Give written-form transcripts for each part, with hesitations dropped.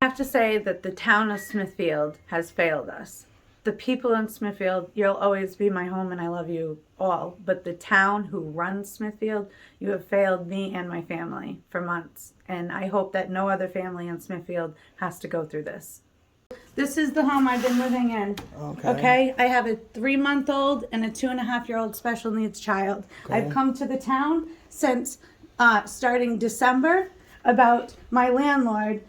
have to say that the town of Smithfield has failed us. The people in Smithfield, you'll always be my home and I love you all. But the town who runs Smithfield, you have failed me and my family for months. And I hope that no other family in Smithfield has to go through this. This is the home I've been living in. Okay? I have a 3-month-old and a 2.5-year-old special needs child. Okay. I've come to the town since starting December about my landlord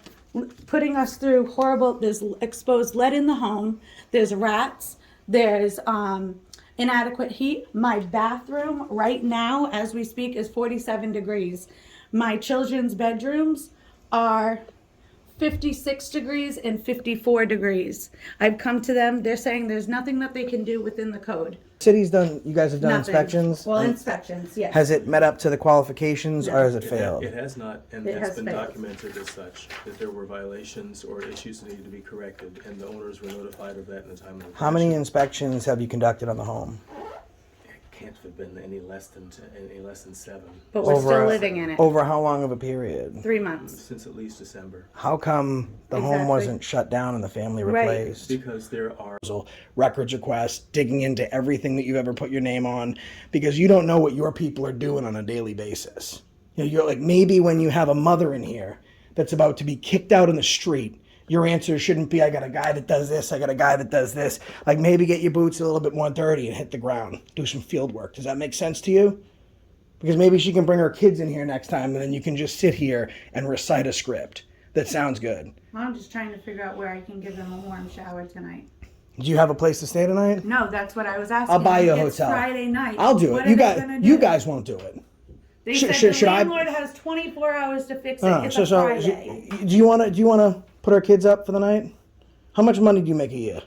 putting us through horrible, there's exposed lead in the home, there's rats, there's inadequate heat. My bathroom right now, as we speak, is 47 degrees. My children's bedrooms are 56 degrees and 54 degrees. I've come to them, they're saying there's nothing that they can do within the code. City's done, you guys have done Nothing. inspections? Well, inspections, yes. Has it met up to the qualifications No. or has it failed? It has not, and It it's has been failed. documented as such, that there were violations or issues that needed to be corrected, and the owners were notified of that in a timely fashion. How many inspections have you conducted on the home? It can't have been any less than 7. But we're still living in it. Over how long of a period? 3 months. Since at least December. How come the home Exactly. wasn't shut down and the family replaced? Because there are Records requests, digging into everything that you've ever put your name on, because you don't know what your people are doing on a daily basis. You know, you're like, maybe when you have a mother in here that's about to be kicked out in the street, your answer shouldn't be, I got a guy that does this, I got a guy that does this. Like, maybe get your boots a little bit more dirty and hit the ground, do some field work. Does that make sense to you? Because maybe she can bring her kids in here next time and then you can just sit here and recite a script. That sounds good. I'm just trying to figure out where I can give them a warm shower tonight. Do you have a place to stay tonight? No, that's what I was asking. I'll buy you a It's hotel. Friday night. I'll do What it. are they gonna do? You guys won't do it. They should- said should the I- landlord has 24 hours to fix it. It's a Friday. Do you want to put our kids up for the night? How much money do you make a year?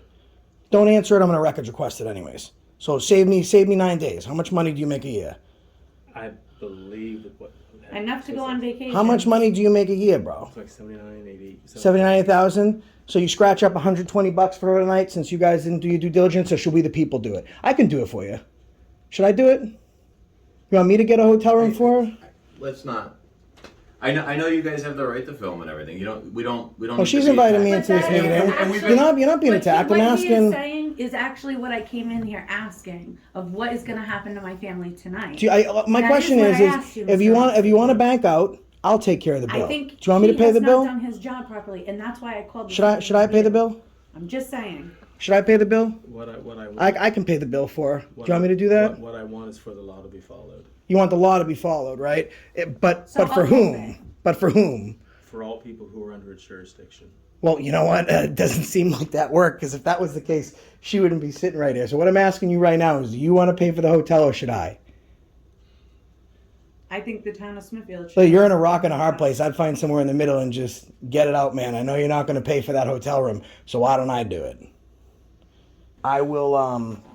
Don't answer it. I'm going to records request it anyways. So save me 9 days. How much money do you make a year? I believe that what Enough to go on vacation. How much money do you make a year, bro? it's like 79, 80. 79,000. So you scratch up $120 for the night since you guys didn't do your due diligence, or should we the people do it? I can do it for you. Should I do it? You want me to get a hotel room for her? Let's not. I know you guys have the right to film and everything. We don't. Oh, she's invited me into this meeting. You're not being attacked. I'm What he is asking. saying is actually what I came in here asking of what is going to happen to my family tonight. My That question is is, what I asked you, if you Mr. want to bank out, I'll take care of the bill. I think Do you want me to pay the bill? He has not done his job properly, and that's why I called. Should I pay the bill? I'm just saying. Should I pay the bill? What I want. I can pay the bill for her. Do you want me to do that? What I want is for the law to be followed. You want the law to be followed, right? But for I'll whom? pay. But for whom? For all people who are under its jurisdiction. Well, you know what? It doesn't seem like that worked, because if that was the case, she wouldn't be sitting right here. So what I'm asking you right now is, do you want to pay for the hotel or should I? I think the town of Smithfield should. So you're in a rock and a hard place. I'd find somewhere in the middle and just get it out, man. I know you're not going to pay for that hotel room, so why don't I do it? I will,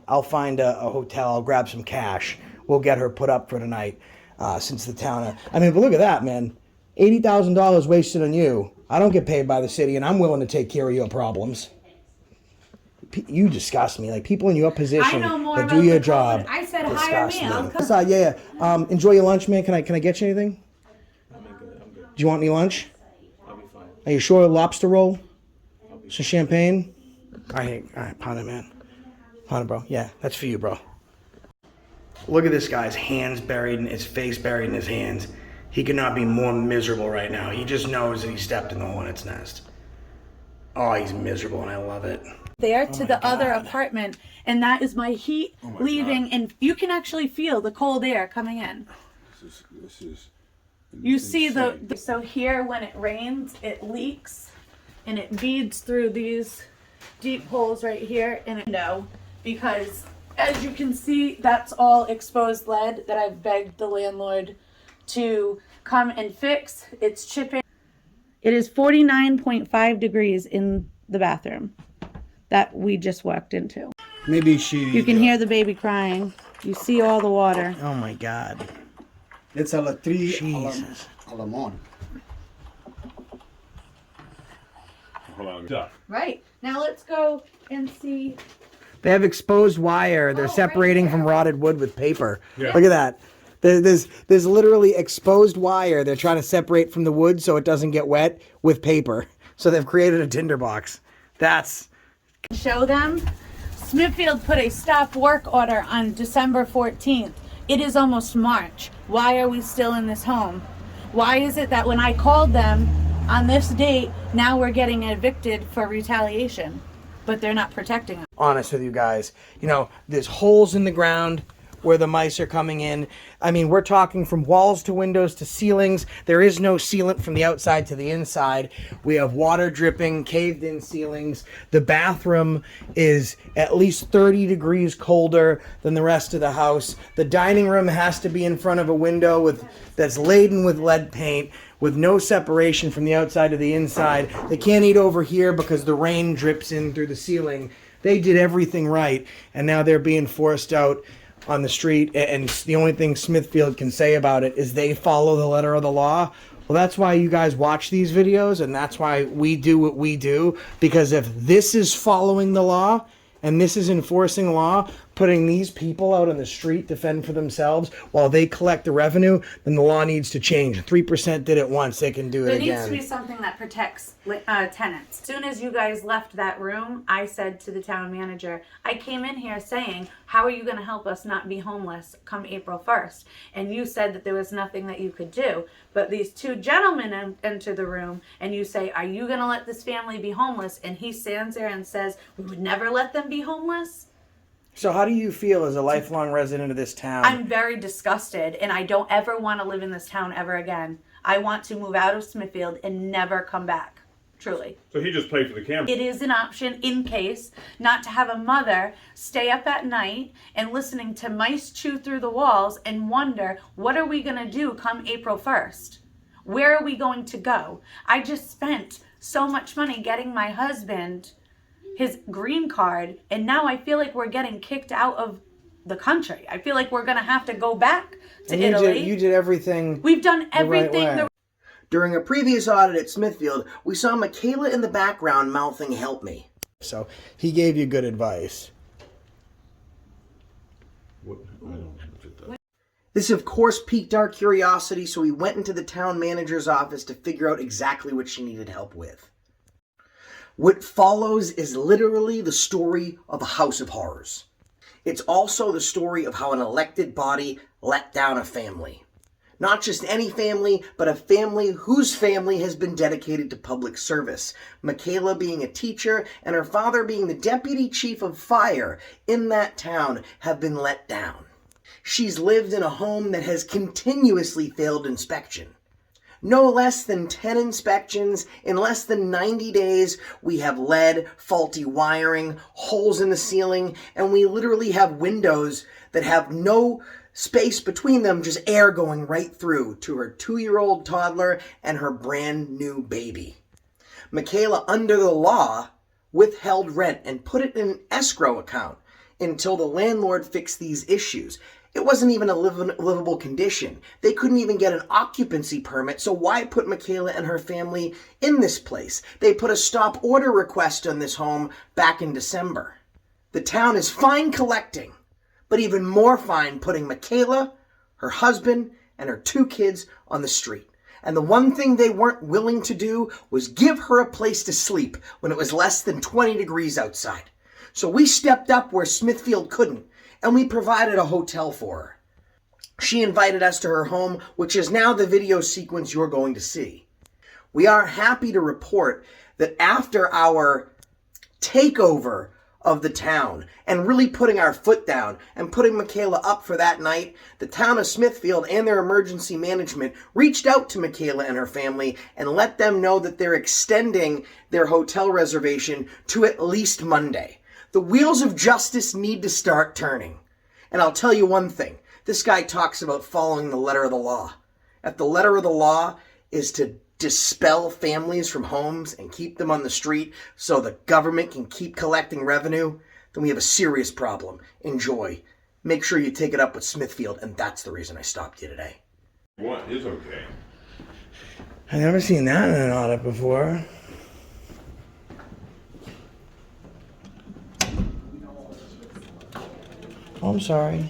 I'll find a hotel. I'll grab some cash. We'll get her put up for tonight, since the town... but look at that, man. $80,000 wasted on you. I don't get paid by the city, and I'm willing to take care of your problems. You disgust me. Like, people in your position I know more that about do your the job code. I said hire disgust me. I'll come. So, yeah. Enjoy your lunch, man. Can I get you anything? I'm good. Do you want any lunch? I'll be fine. Are you sure? Lobster roll? I'll be Some champagne? All right, pound it, man. Pound it, bro. Yeah, that's for you, bro. Look at this guy's hands buried, and his face buried in his hands. He could not be more miserable right now. He just knows that he stepped in the hornet's nest. Oh, he's miserable, and I love it. There to the other apartment, and that is my heat leaving, and you can actually feel the cold air coming in. This is You see so here when it rains, it leaks, and it beads through these deep holes right here, and because as you can see, that's all exposed lead that I've begged the landlord to come and fix. It's chipping. It is 49.5 degrees in the bathroom that we just walked into. maybe You can hear the baby crying. You see all the water. Oh, my God. It's a 3 Jesus. morning. Right. Now let's go and see. They have exposed wire. They're Oh, separating right from there. rotted wood with paper. Look at that. There's literally exposed wire. They're trying to separate from the wood so it doesn't get wet with paper. So they've created a tinderbox. That's Show them. Smithfield put a stop work order on December 14th. It is almost March. Why are we still in this home? Why is it that when I called them on this date, now we're getting evicted for retaliation, but they're not protecting us? honest with you guys. You know, there's holes in the ground where the mice are coming in. I mean, we're talking from walls to windows to ceilings. There is no sealant from the outside to the inside. We have water dripping, caved in ceilings. The bathroom is at least 30 degrees colder than the rest of the house. The dining room has to be in front of a window that's laden with lead paint, with no separation from the outside to the inside. They can't eat over here because the rain drips in through the ceiling. They did everything right, and now they're being forced out on the street, and the only thing Smithfield can say about it is they follow the letter of the law. Well, that's why you guys watch these videos, and that's why we do what we do, because if this is following the law and this is enforcing law, putting these people out on the street to fend for themselves while they collect the revenue, then the law needs to change. 3% did it once, they can do it There again. needs to be something that protects tenants. As soon as you guys left that room, I said to the town manager, I came in here saying, how are you going to help us not be homeless come April 1st? And you said that there was nothing that you could do. But these two gentlemen enter the room and you say, are you going to let this family be homeless? And he stands there and says, we would never let them be homeless. So how do you feel as a lifelong resident of this town? I'm very disgusted, and I don't ever want to live in this town ever again. I want to move out of Smithfield and never come back. Truly. So he just paid for the camera. It is an option in case not to have a mother stay up at night and listening to mice chew through the walls and wonder, what are we going to do come April 1st? Where are we going to go? I just spent so much money getting my husband his green card, and now I feel like we're getting kicked out of the country. I feel like we're going to have to go back to Italy. You did everything. We've done everything right way. During a previous audit at Smithfield, we saw Michaela in the background mouthing, "Help me." So he gave you good advice. What? I don't know if it does. This, of course, piqued our curiosity, so we went into the town manager's office to figure out exactly what she needed help with. What follows is literally the story of a house of horrors. It's also the story of how an elected body let down a family. Not just any family, but a family whose family has been dedicated to public service. Michaela being a teacher and her father being the deputy chief of fire in that town have been let down. She's lived in a home that has continuously failed inspection. No less than 10 inspections in less than 90 days. We have lead, faulty wiring, holes in the ceiling, and we literally have windows that have no space between them, just air going right through to her 2-year-old toddler and her brand new baby. Michaela, under the law, withheld rent and put it in an escrow account until the landlord fixed these issues. It wasn't even a livable condition. They couldn't even get an occupancy permit, so why put Michaela and her family in this place? They put a stop order request on this home back in December. The town is fine collecting, but even more fine putting Michaela, her husband, and her 2 kids on the street. And the one thing they weren't willing to do was give her a place to sleep when it was less than 20 degrees outside. So we stepped up where Smithfield couldn't, and we provided a hotel for her. She invited us to her home, which is now the video sequence you're going to see. We are happy to report that after our takeover of the town and really putting our foot down and putting Michaela up for that night, the town of Smithfield and their emergency management reached out to Michaela and her family and let them know that they're extending their hotel reservation to at least Monday. The wheels of justice need to start turning. And I'll tell you one thing. This guy talks about following the letter of the law. If the letter of the law is to dispel families from homes and keep them on the street so the government can keep collecting revenue, then we have a serious problem. Enjoy. Make sure you take it up with Smithfield, and that's the reason I stopped you today. What is okay? I've never seen that in an audit before. Oh, I'm sorry.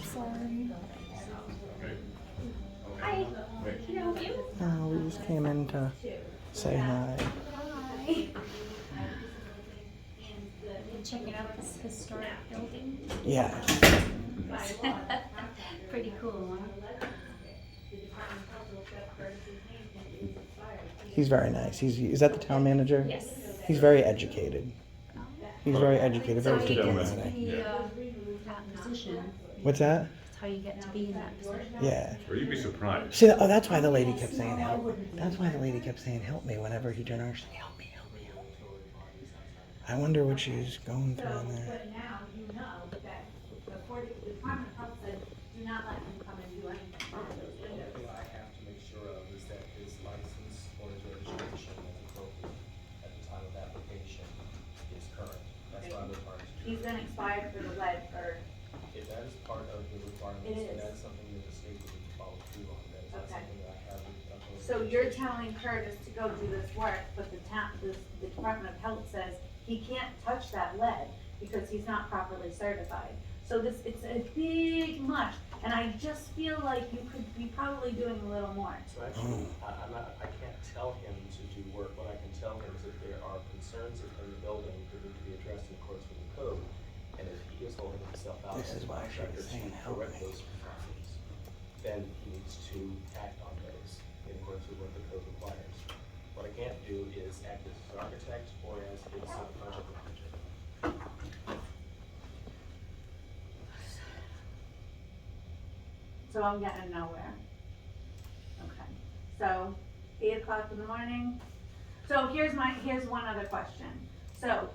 Hi. Can I help you? We just came in to say hi. Hi. checking out this historic building. Yeah. Pretty cool, huh? He's very nice. Is that the town manager? Yes. He's very educated. He's very educated, That's very how you get diplomatic. to be that position. What's that? That's how you get to be in that position. Yeah. Or you'd be surprised. See, oh, that's why the lady kept saying help. That's why the lady kept saying help me whenever he turned around. She's like, help me, help me, help me. I wonder what she's going through in there. But now you know that the Department of Health said, do not let him come and do anything. What I have to make sure of is that his license or his registration as appropriate at the time of application is current. That's what I'm required to do. He's been expired for the lead for, If that is part of the requirements, It and is. that's something that the state will need to follow through on, that is not Okay. something that I have. authority so to you're change. telling Curtis to go do this work, but the Department of Health says he can't touch that lead because he's not properly certified. So it's a big mush, and I just feel like you could be probably doing a little more. So actually, I can't tell him to do work. What I can tell him is that there are concerns in the building that need to be addressed in accordance with the code. And if he is holding himself out This as is a why she contractor was to saying help correct me. those problems, then he needs to act on those in accordance with what the code requires. What I can't do is act as his architect or as his project manager. So I'm getting nowhere. Okay, so 8 o'clock in the morning. So here's one other question. So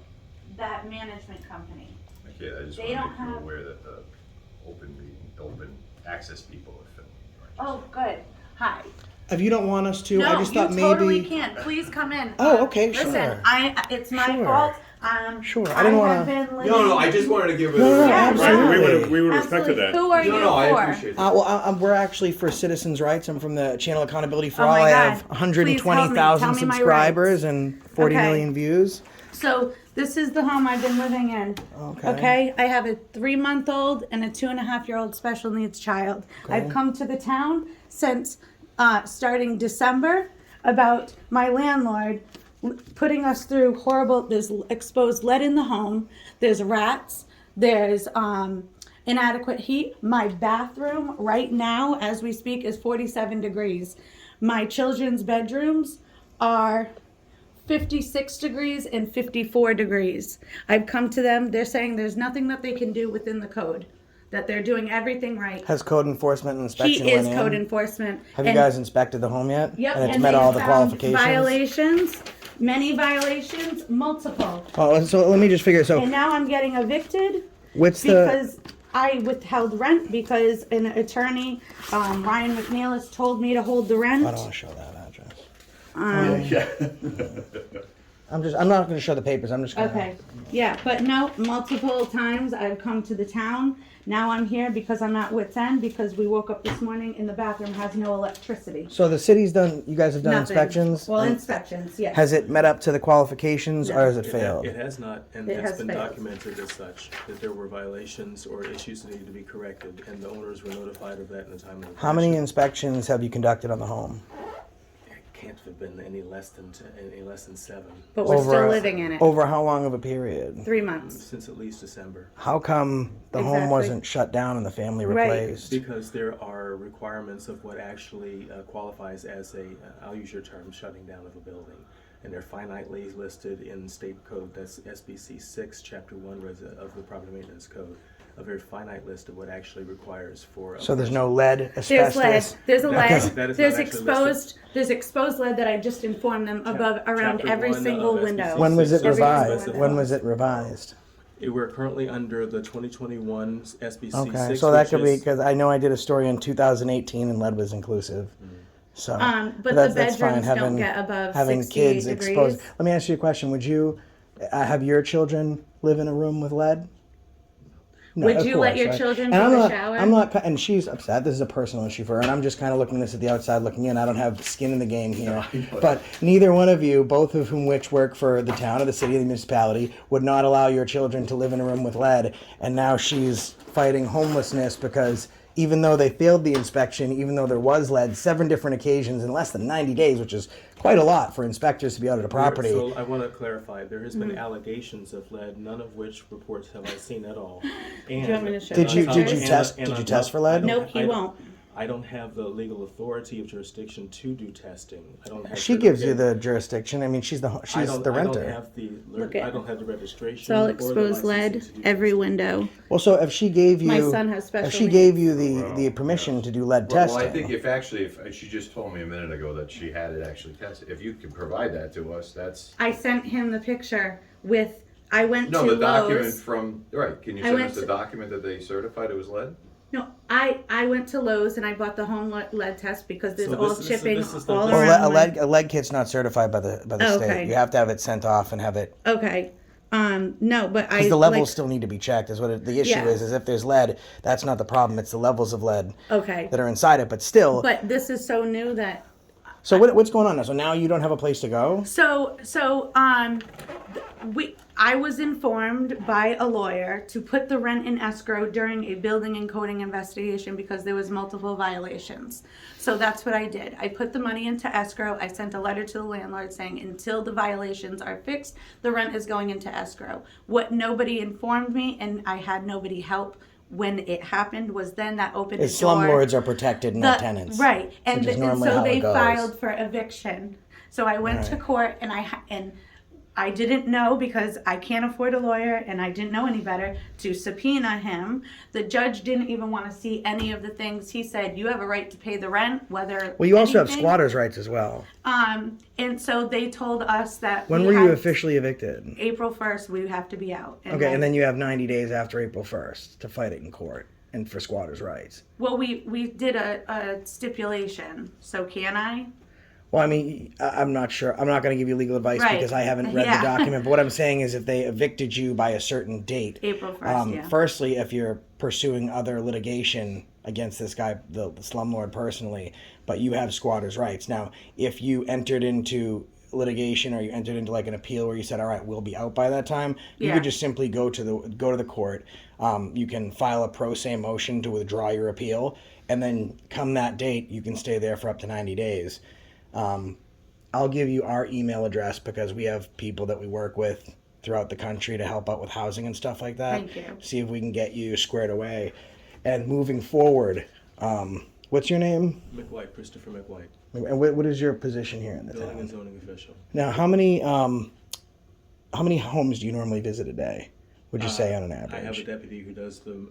that management company, Okay, I just They want to don't make you have- aware that the open access people are filming. oh, good, hi. If you don't want us to, No, I just thought you maybe. totally can't, please come in. Oh, okay, Listen, sure. it's my Sure. fault, Sure, I didn't wanna- have been living. No, I just wanted to give it. No, no, a- Yeah, absolutely. We would respect Absolutely. that. Who are No, you no, I for? appreciate that. Well, we're actually for citizens' rights. I'm from the channel Accountability for Oh All. my I God. have Please 120,000 help me. Tell me my subscribers and 40 Okay. million views. So this is the home I've been living in. Okay. I have a 3-month-old and a 2.5-year-old special needs child. I've come to the town since starting December about my landlord putting us through horrible. There's exposed lead in the home. There's rats. There's inadequate heat. My bathroom right now, as we speak, is 47 degrees. My children's bedrooms are 56 degrees and 54 degrees. I've come to them. They're saying there's nothing that they can do within the code, that they're doing everything right. Has code enforcement and He inspection is went code in? enforcement. Have you And- guys inspected the home yet? Yep, And it's and met they all the found qualifications? violations, many violations, multiple. Oh, so let me just figure. So And now I'm getting evicted what's the? because I withheld rent because an attorney, Ryan McNeil, has told me to hold the rent. I don't want to show that address. Yeah. I'm not going to show the papers. I'm just going to. Okay, yeah, but no, multiple times I've come to the town. Now I'm here because I'm at wit's end because we woke up this morning and the bathroom has no electricity. So the city's done. You guys have done Nothing. inspections. Well, and inspections, yes. Has it met up to the qualifications, or has it failed? It has not, and It has has been failed. documented as such, that there were violations or issues that needed to be corrected, and the owners were notified of that in a timely fashion. How many inspections have you conducted on the home? It can't have been any less than 7, But we're Over still a- living in it. Over how long of a period? 3 months. since at least December. How come the home Exactly. wasn't shut down and the family Right. replaced? Because there are requirements of what actually qualifies as I'll use your term, shutting down of a building. And they're finitely listed in state code, that's SBC 6, Chapter 1 of the Property Maintenance Code. A very finite list of what actually requires for. So there's no lead, There's asbestos. lead. There's a That lead. is not There's actually exposed. There's exposed lead that I just informed them above around Chapter every 1 single of window. SBC When was it Every revised? single When was it revised? We're currently under the 2021 SBC 6. Okay, so that which could be is- because I know I did a story in 2018 and lead was inclusive. So, But that's the fine, bedrooms don't get above having 68 kids degrees. exposed. Let me ask you a question. Would you have your children live in a room with lead? No, Would of you let course, your right? children And take I'm a not, shower? I'm not, and she's upset. This is a personal issue for her, and I'm just kind of looking at this at the outside looking in. I don't have skin in the game here. But neither one of you, both of whom which work for the town or the city or the municipality, would not allow your children to live in a room with lead. And now she's fighting homelessness because even though they failed the inspection, even though there was lead 7 different occasions in less than 90 days, which is quite a lot for inspectors to be out of the property. So I want to clarify, there has been allegations of lead, none of which reports have I seen at all. And, Do you want me to show Did you pictures? did you test for lead? Nope, he won't. I don't have the legal authority of jurisdiction to do testing. I don't have. She gives you the jurisdiction. I mean, she's the I renter. don't have the. Look at- I don't have the registration. So I'll or the expose lead licensing to do every testing. window. Well, so if she gave you, My son has special if she needs. gave you the permission to do lead testing, Well, I think if she just told me a minute ago that she had it actually tested, if you can provide that to us, that's. I sent him the picture with. I went No, to the document Lowe's. from, right, can you I send went us the to- document that they certified it was lead? No, I went to Lowe's and I bought the home lead test because there's So all this is- chipping this is the- all Well, around. a lead kit's not certified by the Oh, state. okay. You have to have it sent off and have it. Okay. No, but I. Because the levels like, still need to be checked. Is what the issue Yeah. is if there's lead, that's not the problem. It's the levels of lead Okay. that are inside it. But still, But this is so new that. so what's going on now? So now you don't have a place to go? I was informed by a lawyer to put the rent in escrow during a building and coding investigation because there was multiple violations. So that's what I did. I put the money into escrow. I sent a letter to the landlord saying until the violations are fixed, the rent is going into escrow. What nobody informed me, and I had nobody help when it happened, was then that opened a door. Slumlords are protected, not tenants. Right, and, which is and normally so how they it goes. filed for eviction. So I went to court, and I didn't know because I can't afford a lawyer, and I didn't know any better to subpoena him. The judge didn't even want to see any of the things. He said, "You have a right to pay the rent, whether." Well, you also have anything." squatters' rights as well. And so they told us that. When we were you had- officially evicted? April 1st, we have to be out. Okay, and then you have 90 days after April 1st to fight it in court and for squatters' rights. Well, we did a stipulation. So can I? Well, I mean, I'm not sure. I'm not going to give you legal advice Right. because I haven't read Yeah. the document. But what I'm saying is if they evicted you by a certain date, April 1st, yeah. firstly, if you're pursuing other litigation against this guy, the slumlord personally, but you have squatters' rights. Now, if you entered into litigation or you entered into like an appeal where you said, all right, we'll be out by that time, you Yeah. could just simply go to the court. You can file a pro se motion to withdraw your appeal. And then come that date, you can stay there for up to 90 days. I'll give you our email address because we have people that we work with throughout the country to help out with housing and stuff like that. Thank you. See if we can get you squared away. And moving forward, what's your name? McWhite, Christopher McWhite, And what is your position here in the building and town? zoning official. Now, how many homes do you normally visit a day? Would you say on an average? I have a deputy who does the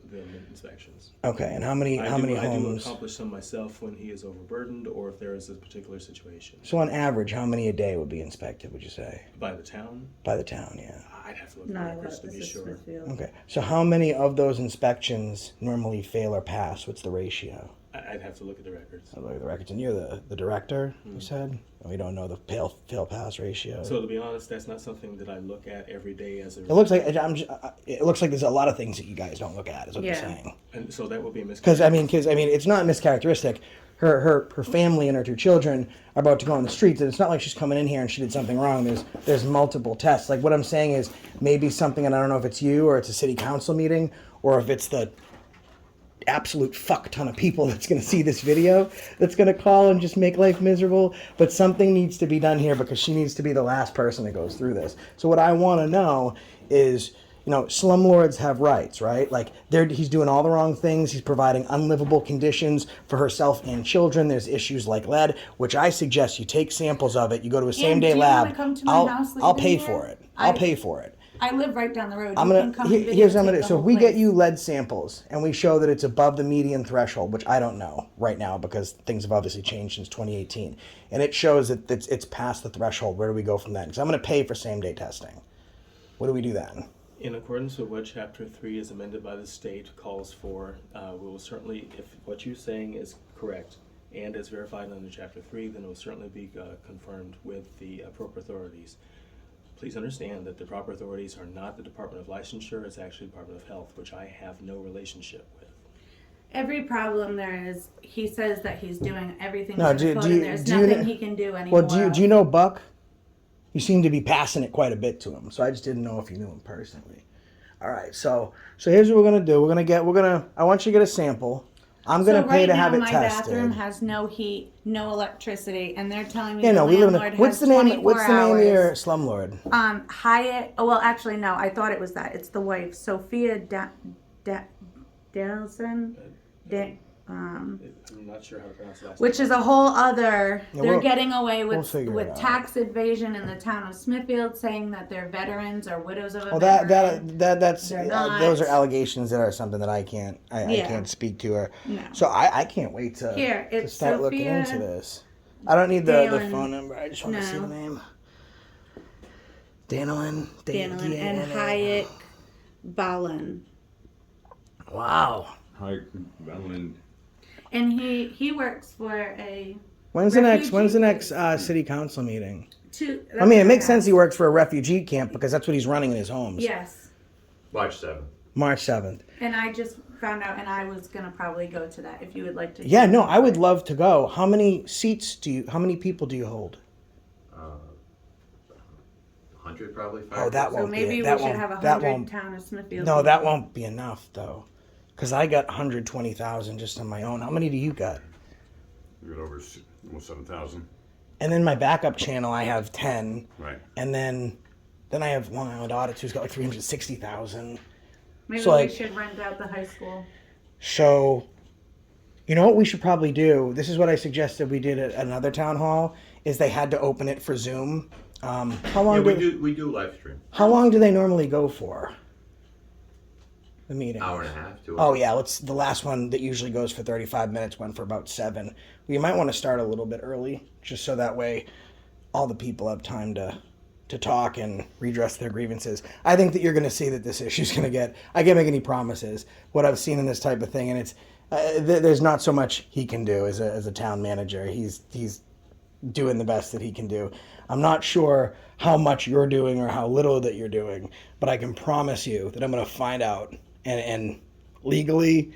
inspections. Okay, and how many I do homes? accomplish some myself when he is overburdened or if there is a particular situation. So on average, how many a day would be inspected? Would you say By the town, by the town? Yeah. I'd have to look at Not the a records lot. to This be is sure. Smithfield. Okay. So how many of those inspections normally fail or pass? What's the ratio? I'd have to look at the records. I look at the records. And you're the director, you said? We don't know the fail pass ratio. So to be honest, that's not something that I look at every day as a. it looks like it looks like there's a lot of things that you guys don't look at. Is what you're Yeah. saying? And so that would be a Because I mean, it's not mischaracteristic. Her family and her two children are about to go on the streets, and it's not like she's coming in here and she did something wrong. There's multiple tests. Like what I'm saying is maybe something, and I don't know if it's you or it's a city council meeting or if it's the absolute fuck ton of people that's going to see this video that's going to call and just make life miserable. But something needs to be done here because she needs to be the last person that goes through this. So what I want to know is, slumlords have rights, right? Like he's doing all the wrong things. He's providing unlivable conditions for herself and children. There's issues like lead, which I suggest you take samples of it. You go to a same day do you lab. wanna come to my house I'll leaving pay here? for it. I'll pay for it. I live right down the road. I'm You gonna can come and here's what I'm gonna videotape do. the So if whole we get place. you lead samples and we show that it's above the median threshold, which I don't know right now because things have obviously changed since 2018, and it shows that it's past the threshold, where do we go from then? Because I'm gonna pay for same day testing. What do we do then? In accordance with what Chapter 3 is amended by the state calls for, we will certainly, if what you're saying is correct and is verified under Chapter 3, then it will certainly be confirmed with the proper authorities. Please understand that the proper authorities are not the Department of Licensure, it's actually the Department of Health, which I have no relationship with. Every problem there is, he says that he's doing everything. No, in the code, and there's nothing he can do anymore. Well, do you know Buck? You seem to be passing it quite a bit to him, so I just didn't know if you knew him personally. All right, so here's what we're gonna do. I want you to get a sample. I'm gonna So pay right to now, have it my tested. bathroom has no heat, no electricity, and they're telling me Yeah, the no, we live in. landlord What's has the name? 24 What's the name of hours. your slumlord? Hyatt. Oh, well, actually, no. I thought it was that. It's the wife, Sophia Dalson. I'm not sure how to pronounce the last Which name. is a whole other. Yeah, They're we'll- getting away we'll with figure it out. tax evasion in the town of Smithfield, saying that they're veterans or widows of a Well, veteran. that's They're not. those are allegations that are something that I Yeah. can't speak to or. No. So I can't wait to Here, to it's start looking Sophia into this. I don't need the Dalen. phone number. I just want to see No. the name. Danilin. Danilin and Hyatt Balin. Wow. Hi, Madeline. And he works for a When's the next refugee- city council meeting? two. I mean, it makes sense he works for a refugee camp because that's what he's running in his homes. Yes. March 7th. March 7th. And I just found out, and I was gonna probably go to that if you would like to. Yeah, no, I would love to go. How many how many people do you hold? 100 probably. Oh, that So won't maybe be we that should won't have that 100 won't town of Smithfield. no, that won't be enough though. Cuz I got 120,000 just on my own. How many do you got? We got over almost 7,000. And then my backup channel I have 10. Right. And then I have Long Island Audits who's got like 360,000. Maybe so, we like- should rent out the high school. So, you know what we should probably do? This is what I suggested we did at another town hall. Is they had to open it for Zoom. How long? Yeah, do, we do live stream. How long do they normally go for? The meeting. Hour and a half, 2 Oh hours. yeah, the last one that usually goes for 35 minutes went for about 7. We might want to start a little bit early, just so that way all the people have time to talk and redress their grievances. I think that you're going to see that this issue is going to get. I can't make any promises. What I've seen in this type of thing, and it's there's not so much he can do as a town manager. He's doing the best that he can do. I'm not sure how much you're doing or how little that you're doing, but I can promise you that I'm going to find out and legally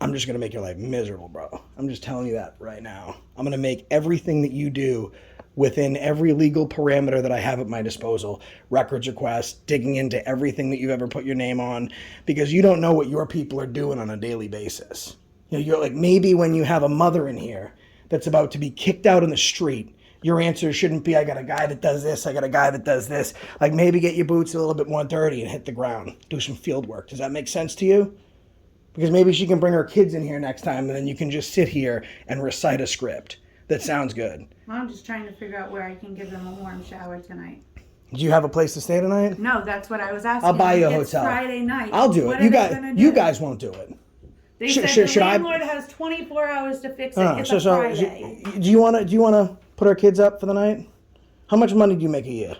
I'm just going to make your life miserable, bro. I'm just telling you that right now. I'm going to make everything that you do within every legal parameter that I have at my disposal, records requests, digging into everything that you've ever put your name on, because you don't know what your people are doing on a daily basis. You know, you're like, maybe when you have a mother in here that's about to be kicked out in the street, your answer shouldn't be, I got a guy that does this, I got a guy that does this. Like, maybe get your boots a little bit more dirty and hit the ground, do some field work. Does that make sense to you? Because maybe she can bring her kids in here next time, and then you can just sit here and recite a script that sounds good. Well, I'm just trying to figure out where I can give them a warm shower tonight. Do you have a place to stay tonight? No, that's what I was asking. I'll buy you a It's hotel. Friday night. I'll do What it. are they gonna You do? guys won't do it. They Should- said should the I- landlord has 24 hours to fix it. It's a Friday. Do you want to put our kids up for the night? How much money do you make a year?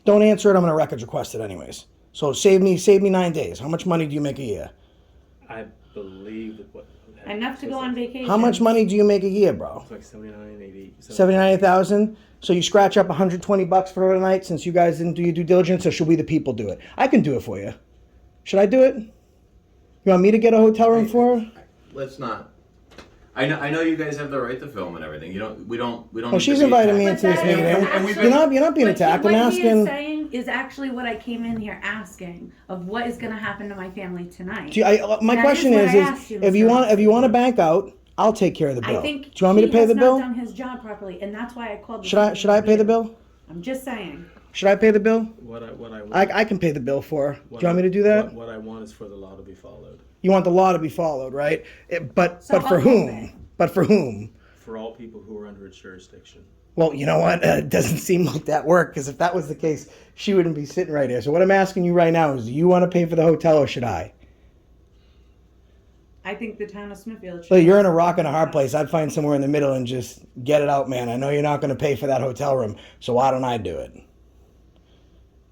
Don't answer it. I'm going to records request it anyways. So save me 9 days. How much money do you make a year? I believe that what Enough to go on vacation. How much money do you make a year, bro? It's like 79, 80. 79,000. So you scratch up $120 for the night since you guys didn't do your due diligence, or should we the people do it? I can do it for you. Should I do it? You want me to get a hotel room for her? Let's not. I know you guys have the right to film and everything. We don't. Well, need to she's be invited me attacked. into this But that meeting. is And we've actually- You're not being attacked. I'm What he asking. is saying is actually what I came in here asking of what is going to happen to my family tonight. My That question is what is I asked you, if you Mr. want to bank out, I'll take care of the bill. I think Do you want me to pay has the bill? not done his job properly, and that's why I called. Should I pay the bill? I'm just saying. Should I pay the bill? What I want. I can pay the bill for her. Do you want me to do that? What I want is for the law to be followed. You want the law to be followed, right? But So for I'll pay. whom? But for whom? For all people who are under its jurisdiction. Well, you know what? It doesn't seem like that worked, because if that was the case, she wouldn't be sitting right here. So what I'm asking you right now is, do you want to pay for the hotel or should I? I think the town of Smithfield should. So you're in a rock and a hard place. I'd find somewhere in the middle and just get it out, man. I know you're not going to pay for that hotel room, so why don't I do it?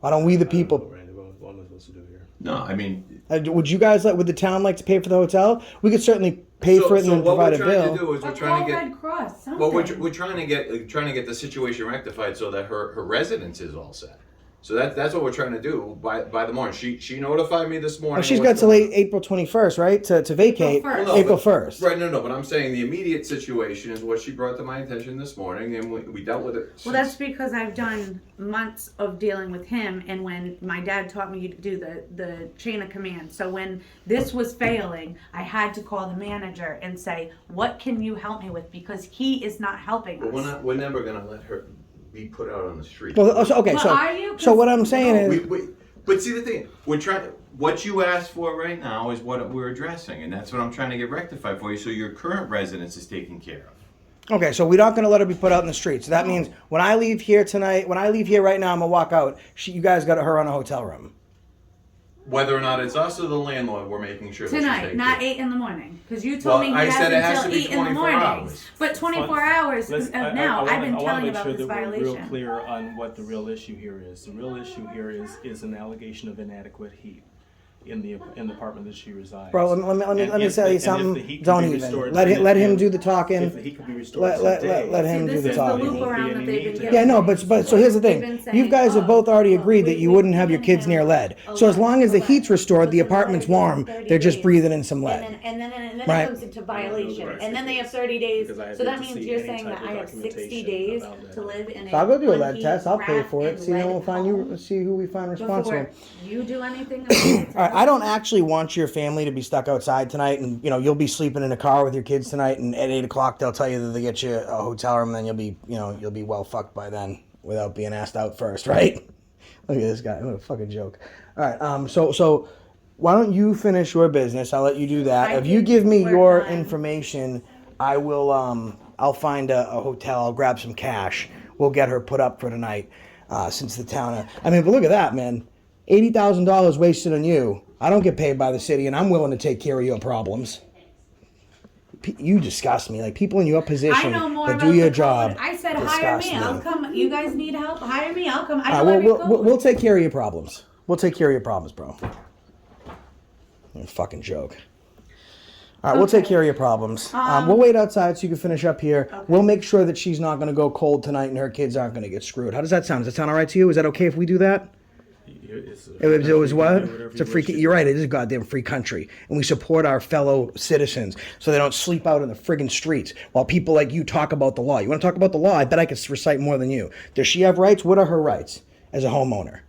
Why don't we the people? Randy, what am I supposed to do here? No, I mean. Would you guys would the town like to pay for the hotel? We could certainly pay for it and then what provide we're a trying bill. to do is Or we're trying call to get. Red Cross. Well, Something. we're trying to get the situation rectified so that her residence is all set. So that's what we're trying to do by the morning. She notified me this morning. Well, she's what's got till going on. April 21st, right? To vacate April 1st. Well, no, April but- 1st. Right, no, but I'm saying the immediate situation is what she brought to my attention this morning, and we dealt with it. Well, that's because I've done months of dealing with him, and when my dad taught me to do the chain of command. So when this was failing, I had to call the manager and say, "What can you help me with?" Because he is not helping But us. we're never gonna let her be put out on the street. Well, okay, Well, so are you? so what I'm saying is, But see the thing, we're trying. What you asked for right now is what we're addressing, and that's what I'm trying to get rectified for you, so your current residence is taken care of. okay, so we're not going to let her be put out in the street. So that means when I leave here tonight, when I leave here right now, I'm gonna walk out. You guys got her on a hotel room. Whether or not it's us or the landlord, we're making sure that she's Tonight, taken not care of. 8 in the morning, because you told Well, me I he said has it has until to be 8 in the 24 morning. hours. But 24 hours now, I've been I telling want about to make this sure that we're real violation. clear on what the real issue here is. The real issue here is an allegation of inadequate heat in the apartment that she resides. Bro, let me And if tell you the- and if the something. heat can Don't be even restored let him within- do the talking. If the heat can be restored Let today, him See, do this the is the talking. loop around that they've been giving. Yeah, no, but so here's the They've thing. been saying, You guys have "Oh, both already well, agreed that you wouldn't have your given kids near him lead. a So as long as the lead, heat's restored, the but then apartment's the lead warm. gives 30 They're just days. breathing in some lead. And then Right. it comes into violation. Right. And then they have 30 days. Because I have So yet that to means see you're any saying type that of I have 60 documentation days about that. to live in a So I'll go do a lead unheated, test. I'll pay for it. wrapped See, in then we'll lead find you. home See who we find responsible. before you do anything. All right, I don't actually want your family to be stuck outside tonight, and you'll be sleeping in a car with your kids tonight, and at 8 o'clock they'll tell you that they get you a hotel room, and then you'll be well fucked by then without being asked out first, right? Look at this guy, what a fucking joke. All right, so why don't you finish your business? I'll let you do that. I If you think give me we're your done. information, I will. I'll find a hotel. I'll grab some cash. We'll get her put up for tonight. Since the town, but look at that, man. $80,000 wasted on you. I don't get paid by the city, and I'm willing to take care of your problems. You disgust me. Like people in your I position know more that about do your the job. code. I said, hire disgust me. I'll come. You guys need help? Hire me. I'll come. I know every code. We'll take care of your problems. We'll take care of your problems, bro. You're a fucking joke. All right, we'll take Okay. care of your problems. We'll wait outside so you can finish up here. Okay. We'll make sure that she's not going to go cold tonight and her kids aren't going to get screwed. How does that sound? Does that sound all right to you? Is that okay if we do that? It was what? It's a free. You're right. It is a goddamn free country, and we support our fellow citizens so they don't sleep out in the friggin' streets while people like you talk about the law. You want to talk about the law? I bet I could recite more than you. Does she have rights? What are her rights as a homeowner?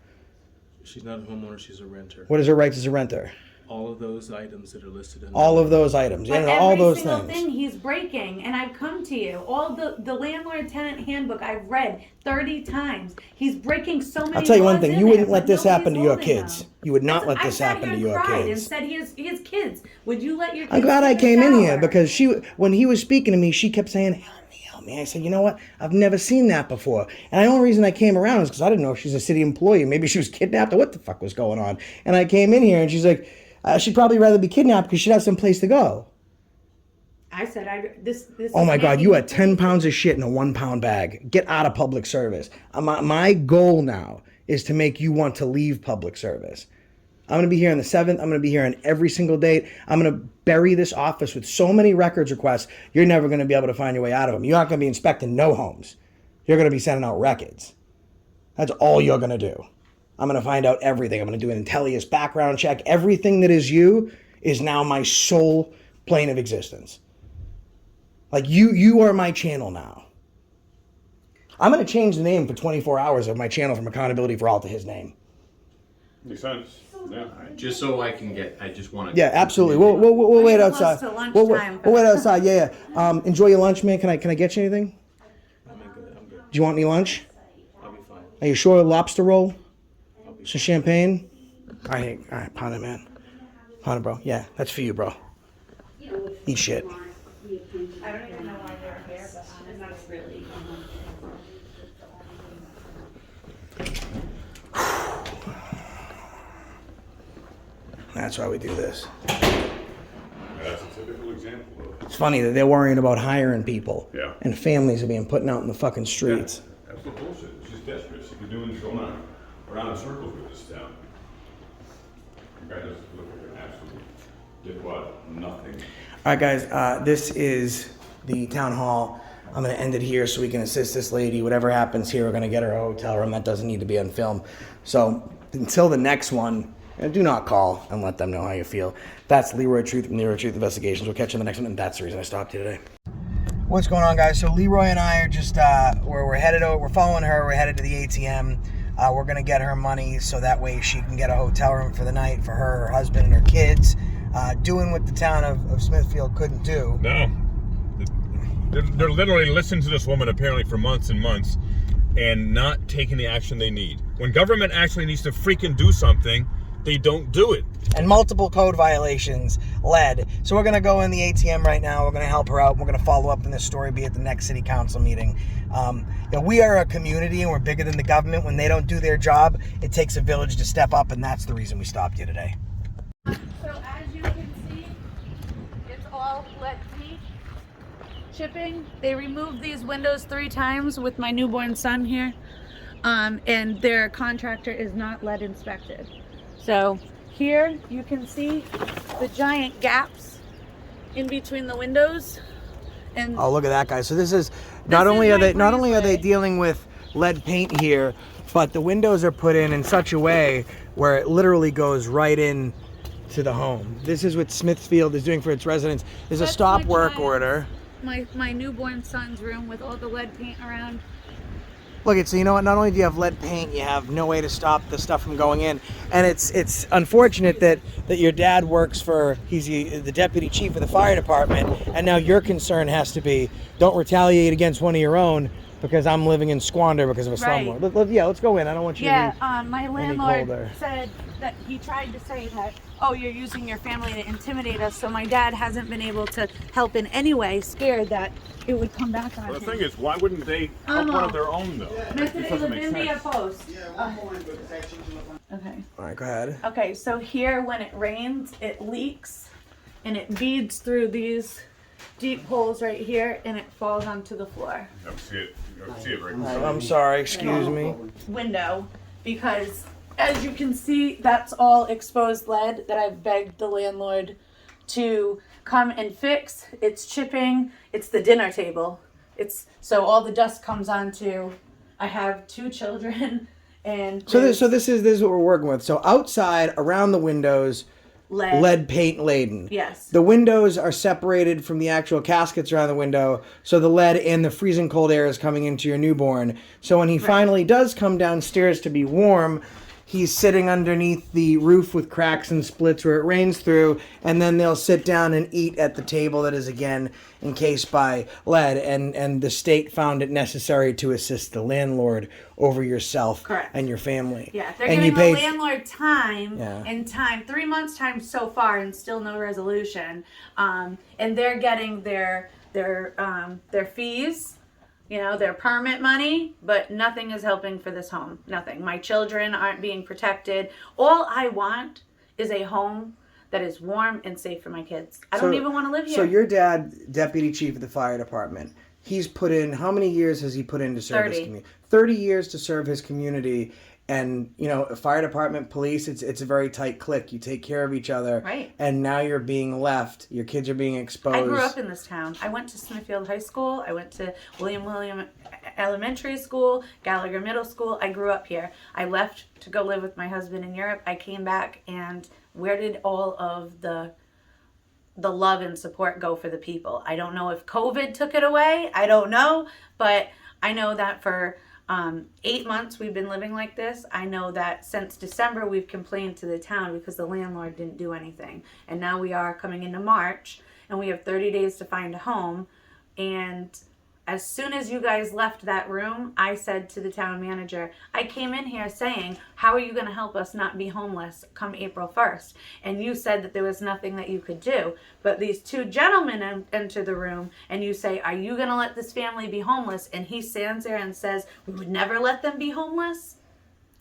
She's not a homeowner, she's a renter. What is her rights as a renter? All of those items that are listed in All of those items, But all every those single things. thing he's breaking, and I've come to you. All the landlord-tenant handbook I've read 30 times. He's breaking so many. I'll tell you one laws thing. in You there, wouldn't let but this happen to nobody's your holding kids. them. You would not let I this sat happen here to and your cried kids. And said he has kids. Would you let your kids? I'm glad I take a came in here shower? because when he was speaking to me, she kept saying, help me. I said, you know what? I've never seen that before. And the only reason I came around is because I didn't know if she's a city employee. Maybe she was kidnapped or what the fuck was going on. And I came in here and she's like, she'd probably rather be kidnapped because she'd have some place to go. I said, this. Oh my is God, making you me had 10 crazy. pounds of shit in a 1 pound bag. Get out of public service. My goal now is to make you want to leave public service. I'm going to be here on the 7th. I'm going to be here on every single date. I'm going to bury this office with so many records requests, you're never going to be able to find your way out of them. You're not going to be inspecting no homes. You're going to be sending out records. That's all you're going to do. I'm going to find out everything. I'm going to do an Intellius background check. Everything that is you is now my sole plane of existence. Like you are my channel now. I'm going to change the name for 24 hours of my channel from Accountability for All to his name. Makes sense. Yeah. Just so I can get, I just want to. Yeah, absolutely. We'll wait getting close outside. to We'll lunchtime. wait outside. Yeah. Enjoy your lunch, man. Can I get you anything? I'm good. Do you want any lunch? I'll be fine. Are you sure? Lobster roll? Some champagne? All right, pound it, man. Pound it, bro. Yeah, that's for you, bro. Eat shit. I don't even know why they're here, but honestly, that's really. That's why we do this. That's a typical example of It's funny that they're worrying about hiring people. Yeah. And families are being put out in the fucking streets. absolute bullshit. She's desperate. She's been doing going around in circles with this town. You guys look like an absolute did what? Nothing. All right, guys. This is the town hall. I'm going to end it here so we can assist this lady. Whatever happens here, we're going to get her a hotel room. That doesn't need to be on film. So until the next one, do not call and let them know how you feel. That's Leroy Truth from Leroy Truth Investigations. We'll catch you in the next one, and that's the reason I stopped you today. What's going on, guys? So Leroy and I are just, we're headed over, we're following her. We're headed to the ATM. We're going to get her money so that way she can get a hotel room for the night for her husband, and her kids. Doing what the town of Smithfield couldn't do. No. They're literally listening to this woman apparently for months and months and not taking the action they need. When government actually needs to freaking do something, they don't do it. And multiple code violations led. So we're going to go in the ATM right now. We're going to help her out. We're going to follow up in this story, be at the next city council meeting. We are a community and we're bigger than the government. When they don't do their job, it takes a village to step up, and that's the reason we stopped you today. So as you can see, it's all lead paint chipping. They removed these windows 3 times with my newborn son here, and their contractor is not lead inspected. So here you can see the giant gaps in between the windows. And Oh, look at that, guys. So this is not only are they dealing with lead paint here, but the windows are put in such a way where it literally goes right in to the home. This is what Smithfield is doing for its residents. There's a That's stop my work child. order. my newborn son's room with all the lead paint around. Look, so you know what? Not only do you have lead paint, you have no way to stop the stuff from going in, and it's unfortunate that your dad works for the deputy chief of the fire department, and now your concern has to be don't retaliate against one of your own because I'm living in squander because of a Right. slumlord. Let's go in. I don't want you to be My any landlord colder. said that he tried to say that, oh, you're using your family to intimidate us, so my dad hasn't been able to help in any way, scared that it would come back on Well, the him. thing is, why wouldn't they help one of their own, though? It doesn't make sense. Post. Okay. All right, go ahead. Okay, so here when it rains, it leaks and it beads through these deep holes right here and it falls onto the floor. I don't see it. You don't see it right All right, now. I'm sorry. Excuse me. Window, because as you can see, that's all exposed lead that I've begged the landlord to come and fix. It's chipping. It's the dinner table. It's so all the dust comes onto. I have 2 children, and So this is what we're working with. So outside, around the windows, lead paint laden. Yes. The windows are separated from the actual caskets around the window, so the lead and the freezing cold air is coming into your newborn. So when he finally does come downstairs to be warm, he's sitting underneath the roof with cracks and splits where it rains through, and then they'll sit down and eat at the table that is again encased by lead. And the state found it necessary to assist the landlord over yourself Correct. and your family. Yeah, they're and giving you the landlord time Yeah. and time, 3 months time so far, and still no resolution. And they're getting their fees, their permit money, but nothing is helping for this home. Nothing. My children aren't being protected. All I want is a home that is warm and safe for my kids. I don't even want to live here. So your dad, deputy chief of the fire department, he's put in, how many years has he put in to serve his 30. community? 30 years to serve his community. And, fire department, police, it's a very tight clique. You take care of each other. Right. And now you're being left. Your kids are being exposed. I grew up in this town. I went to Smithfield High School. I went to William Elementary School, Gallagher Middle School. I grew up here. I left to go live with my husband in Europe. I came back, and where did all of the love and support go for the people? I don't know if COVID took it away. I don't know. But I know that for 8 months we've been living like this. I know that since December we've complained to the town because the landlord didn't do anything. And now we are coming into March and we have 30 days to find a home. And as soon as you guys left that room, I said to the town manager, I came in here saying, how are you going to help us not be homeless come April 1st? And you said that there was nothing that you could do. But these 2 gentlemen enter the room and you say, are you going to let this family be homeless? And he stands there and says, we would never let them be homeless.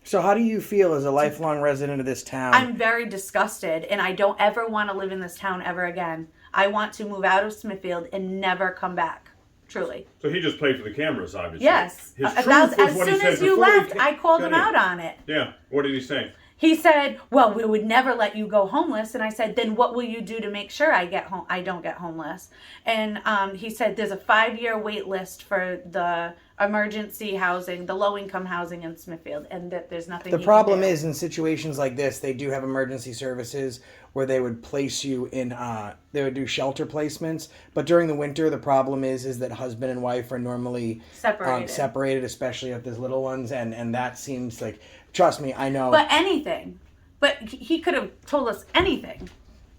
So how do you feel as a lifelong resident of this town? I'm very disgusted, and I don't ever want to live in this town ever again. I want to move out of Smithfield and never come back. Truly. So he just played for the cameras, obviously. Yes. His truth As was what he soon said as you before he left, I called him got in. out on it. Yeah. What did he say? He said, well, we would never let you go homeless. And I said, then what will you do to make sure I don't get homeless? And he said, there's a 5-year wait list for the emergency housing, the low-income housing in Smithfield, and that there's nothing The he problem can do. is, in situations like this, they do have emergency services where they would place you in, they would do shelter placements. But during the winter, the problem is that husband and wife are normally separated, especially if there's little ones. And that seems like, trust me, I know. But anything. But he could have told us anything.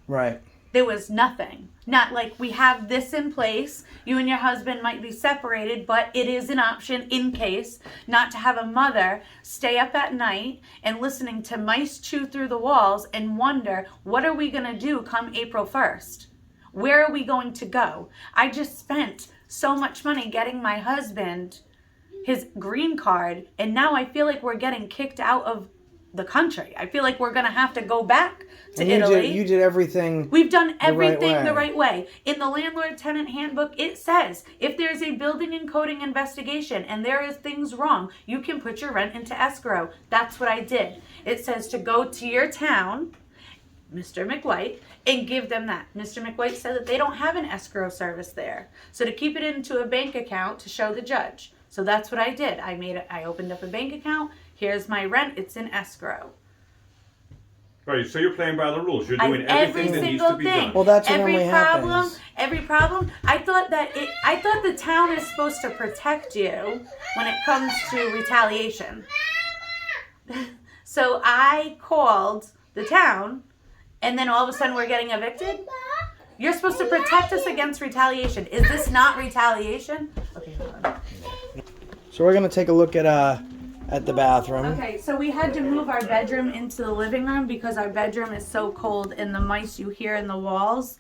Right. There was nothing. Not like, we have this in place. You and your husband might be separated, but it is an option in case not to have a mother stay up at night and listening to mice chew through the walls and wonder, what are we going to do come April 1st? Where are we going to go? I just spent so much money getting my husband his green card, and now I feel like we're getting kicked out of the country. I feel like we're going to have to go back to Italy. You did everything. We've done everything way. the right way. In the landlord-tenant handbook, it says if there's a building and coding investigation and there is things wrong, you can put your rent into escrow. That's what I did. It says to go to your town, Mr. McWhite, and give them that. Mr. McWhite said that they don't have an escrow service there. So to keep it into a bank account to show the judge. So that's what I did. I opened up a bank account. Here's my rent. It's in escrow. Right, so you're playing by the rules. You're doing everything that needs to be done. Well, that's what normally happens. Every problem. I thought the town is supposed to protect you when it comes to retaliation. So I called the town, and then all of a sudden we're getting evicted. You're supposed to protect us against retaliation. Is this not retaliation? Okay, hold on. So we're gonna take a look at the bathroom. Okay, so we had to move our bedroom into the living room because our bedroom is so cold and the mice you hear in the walls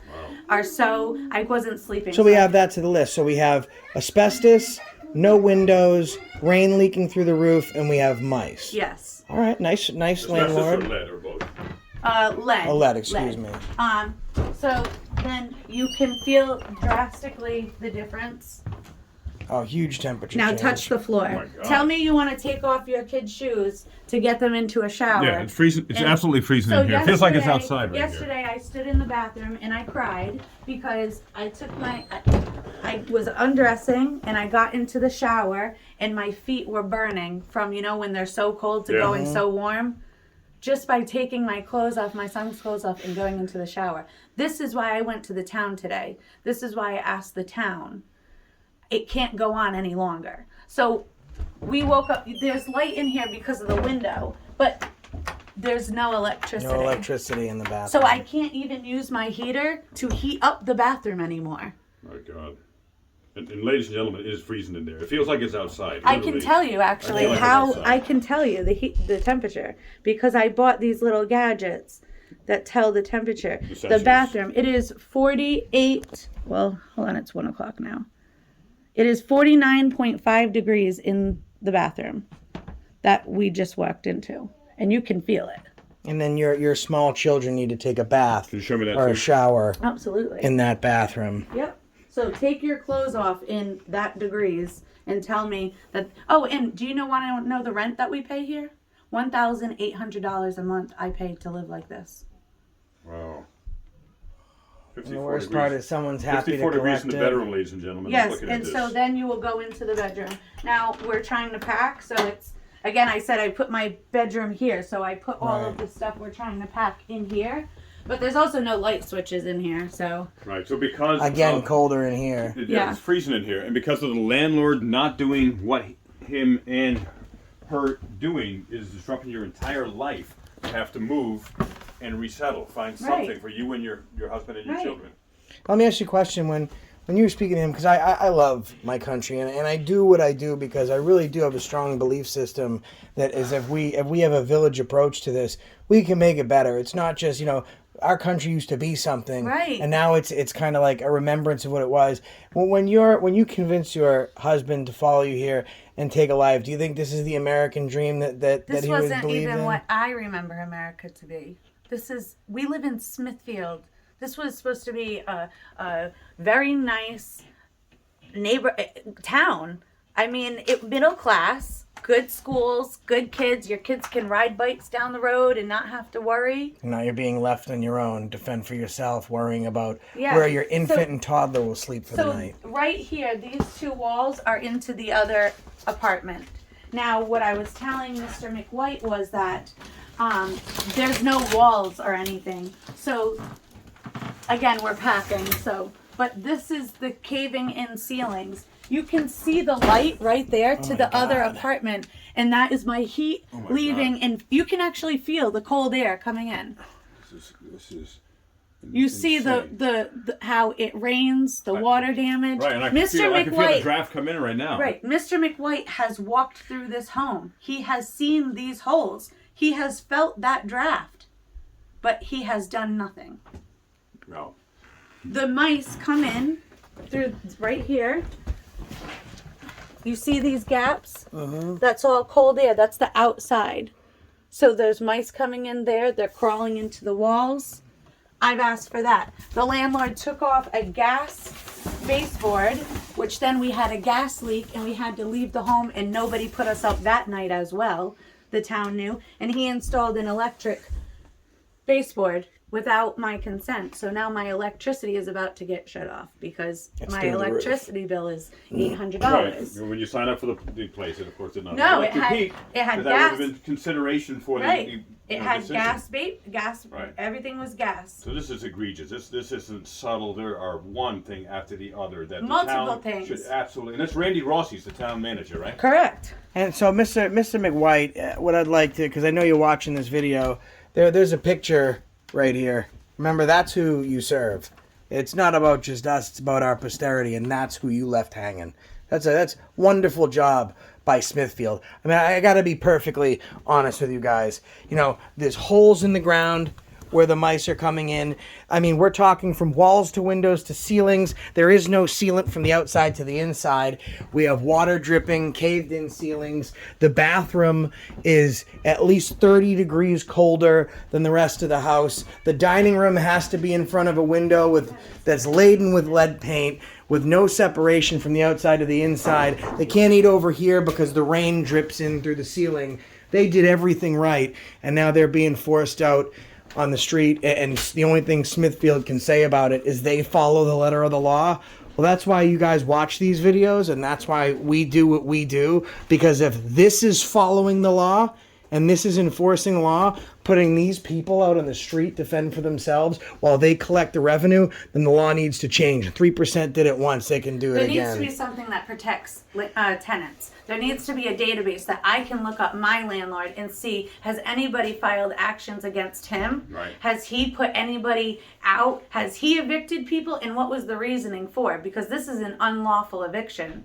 are so, I wasn't sleeping. So we have that to the list. So we have asbestos, no windows, rain leaking through the roof, and we have mice. Yes. All right, nice Asbestos landlord. or lead or both? Lead. Oh, lead, excuse me. So then you can feel drastically the difference. Oh, huge temperature Now change. touch the floor. Oh my God. Tell me you want to take off your kids' shoes to get them into a shower. Yeah, it's freezing. It's And absolutely freezing so in here. It feels like it's yesterday- outside right here. Yesterday I stood in the bathroom and I cried because I was undressing and I got into the shower and my feet were burning from, when they're so cold to going so warm. Just by taking my clothes off, my son's clothes off, and going into the shower. This is why I went to the town today. This is why I asked the town. It can't go on any longer. So we woke up, there's light in here because of the window, but there's no electricity. No electricity in the bathroom. So I can't even use my heater to heat up the bathroom anymore. My God. And ladies and gentlemen, it is freezing in there. It feels like it's outside. I can literally. tell you actually I feel like how it's outside. I can tell you the temperature because I bought these little gadgets that tell the temperature. The sensors. bathroom, it is 48, well, hold on, it's 1 o'clock now. It is 49.5 degrees in the bathroom that we just walked into. And you can feel it. And then your small children need to take a bath Can you show me that or a too? shower Absolutely. in that bathroom. Yep. So take your clothes off in that degrees and tell me that. Oh, and do you want to know the rent that we pay here? $1,800 a month I pay to live like this. Wow. And the worst part is someone's happy to 54 degrees collect in the it. bedroom, ladies and gentlemen. I'm Yes, looking at and this. so then you will go into the bedroom. Now we're trying to pack, so it's again. I said I put my bedroom here, so I put all of the stuff we're trying to pack in here. But there's also no light switches in here, so. Right, so because Again, of- colder in here. Yeah. It's freezing in here, and because of the landlord not doing what him and her doing is disrupting your entire life, you have to move and resettle. Find something Right. for you and your husband and your Right. children. Let me ask you a question. When you were speaking to him, because I love my country, and I do what I do because I really do have a strong belief system that is if we have a village approach to this, we can make it better. It's not just, our country used to be something, Right. and now it's kind of like a remembrance of what it was. When you convince your husband to follow you here and take a life, do you think this is the American dream that This he was wasn't believed even in? what I remember America to be. We live in Smithfield. This was supposed to be a very nice town. I mean, middle class. good schools, good kids. Your kids can ride bikes down the road and not have to worry. Now you're being left on your own to fend for yourself, worrying about Yeah. where your infant So- and toddler will sleep for the So night. right here, these two walls are into the other apartment. Now, what I was telling Mr. McWhite was that there's no walls or anything. So again, we're packing. But this is the caving in ceilings. You can see the light right there to the other apartment, and that is my heat leaving, and you can actually feel the cold air coming in. This is You see the how it rains, the water damage. Right, and I Mr. can feel the McWhite, draft come in right now. right? Mr. McWhite has walked through this home. He has seen these holes. He has felt that draft, but he has done nothing. No. The mice come in through right here. You see these gaps? That's all cold air. That's the outside. So there's mice coming in there. They're crawling into the walls. I've asked for that. The landlord took off a gas baseboard, which then we had a gas leak and we had to leave the home, and nobody put us out that night as well. The town knew. And he installed an electric baseboard without my consent. So now my electricity is about to get shut off because It's my through the roof. electricity bill is $800. Right. When you sign up for the place, it of course did not. No, Electric it had- heat, it had 'cause that would have gas. been consideration for Right. the It had decision. gas, Right. everything was gas. So this is egregious. This isn't subtle. There are one thing after the other that Multiple the town things. should absolutely. And that's Randy Rossi's the town manager, right? Correct. And so, Mr. McWhite, what I'd like to, because I know you're watching this video, there's a picture right here. Remember, that's who you serve. It's not about just us; it's about our posterity, and that's who you left hanging. That's wonderful job by Smithfield. I mean, I got to be perfectly honest with you guys. You know, there's holes in the ground where the mice are coming in. I mean, we're talking from walls to windows to ceilings. There is no sealant from the outside to the inside. We have water dripping, caved in ceilings. The bathroom is at least 30 degrees colder than the rest of the house. The dining room has to be in front of a window that's laden with lead paint, with no separation from the outside to the inside. They can't eat over here because the rain drips in through the ceiling. They did everything right, and now they're being forced out on the street, and the only thing Smithfield can say about it is they follow the letter of the law. Well, that's why you guys watch these videos, and that's why we do what we do, because if this is following the law and this is enforcing the law, putting these people out on the street to fend for themselves while they collect the revenue, then the law needs to change. 3% did it once, they can do it There again. needs to be something that protects tenants. There needs to be a database that I can look up my landlord and see, has anybody filed actions against him? Right. Has he put anybody out? Has he evicted people? And what was the reasoning for? Because this is an unlawful eviction.